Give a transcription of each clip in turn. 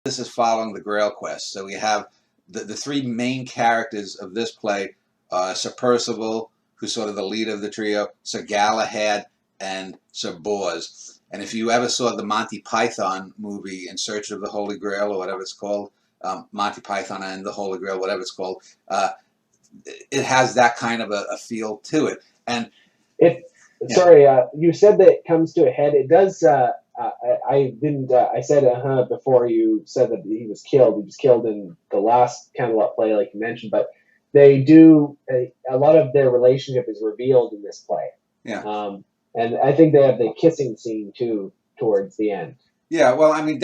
This is following the Grail Quest. So we have the three main characters of this play, Sir Percival, who's sort of the leader of the trio, Sir Galahad, and Sir Bors. And if you ever saw the Monty Python movie, In Search of the Holy Grail, or whatever it's called, Monty Python and the Holy Grail, whatever it's called, it has that kind of a feel to it. And sorry, you said that it comes to a head. It does. I didn't. I said before you said that he was killed. He was killed in the last Camelot play, like you mentioned. But they do a lot of their relationship is revealed in this play. Yeah. And I think they have the kissing scene too towards the end. Yeah. Well, I mean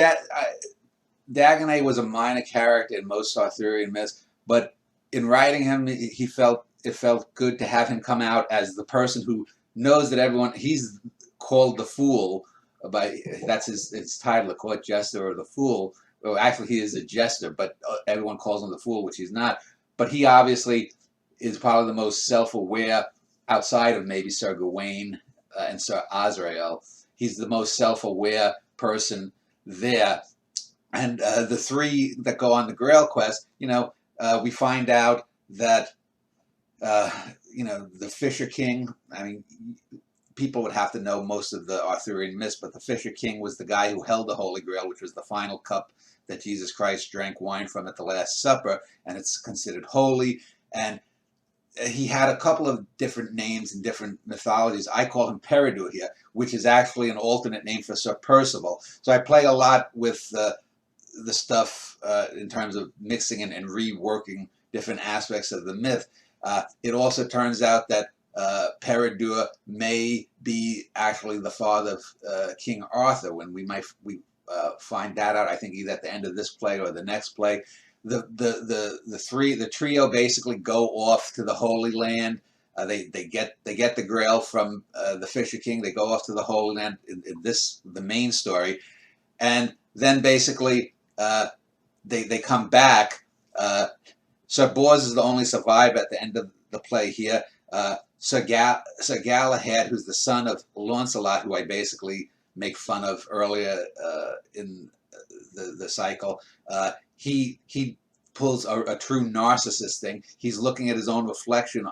Dagonet was a minor character in most Arthurian myths, but in writing him, it felt good to have him come out as the person who knows that he's called the Fool that's his title, the Court Jester or the Fool. Well, actually, he is a jester, but everyone calls him the Fool, which he's not. But he obviously is probably the most self-aware outside of maybe Sir Gawain and Sir Azrael. He's the most self-aware person there. And the three that go on the Grail Quest, we find out that, the Fisher King, I mean, people would have to know most of the Arthurian myths, but the Fisher King was the guy who held the Holy Grail, which was the final cup that Jesus Christ drank wine from at the Last Supper, and it's considered holy. And he had a couple of different names in different mythologies. I call him Peredur here, which is actually an alternate name for Sir Percival. So I play a lot with the stuff in terms of mixing and reworking different aspects of the myth. It also turns out that Peredur may be actually the father of King Arthur. When we find that out, I think either at the end of this play or the next play. The trio basically go off to the Holy Land. They get the Grail from the Fisher King. They go off to the Holy Land in the main story, and then basically they come back. Sir Bors is the only survivor at the end of the play here. Sir Galahad, who's the son of Launcelot, who I basically make fun of earlier in the cycle, he pulls a true narcissist thing. He's looking at his own reflection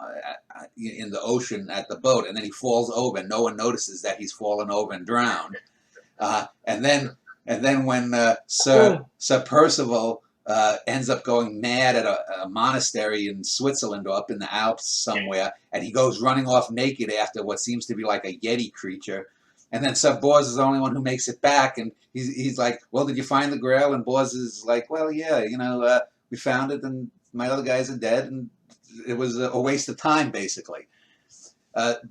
in the ocean at the boat, and then he falls over, and no one notices that he's fallen over and drowned. And then when Sir Percival ends up going mad at a monastery in Switzerland or up in the Alps somewhere, and he goes running off naked after what seems to be like a Yeti creature. And then Sir Bors is the only one who makes it back, and he's like, well, did you find the Grail? And Bors is like, well, yeah, we found it, and my other guys are dead, and it was a waste of time, basically. But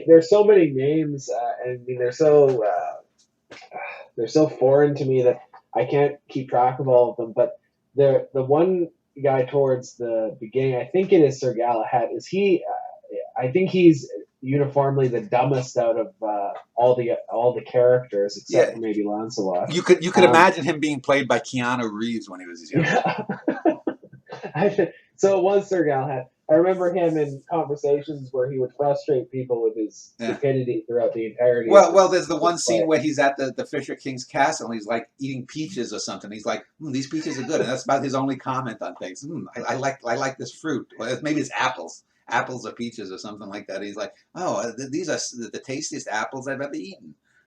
there's so many names, and I mean, they're so foreign to me that I can't keep track of all of them. But the one guy towards the beginning, I think it is Sir Galahad. I think he's uniformly the dumbest out of all the characters except for maybe Lancelot. You could imagine him being played by Keanu Reeves when he was young. Yeah. So it was Sir Galahad. I remember him in conversations where he would frustrate people with his stupidity throughout the entirety. Well, there's the one scene where he's at the Fisher King's castle, and he's like eating peaches or something. He's like, "These peaches are good," and that's about his only comment on things. I like this fruit. Well, maybe it's apples or peaches or something like that. He's like, "Oh, these are the tastiest apples I've ever eaten."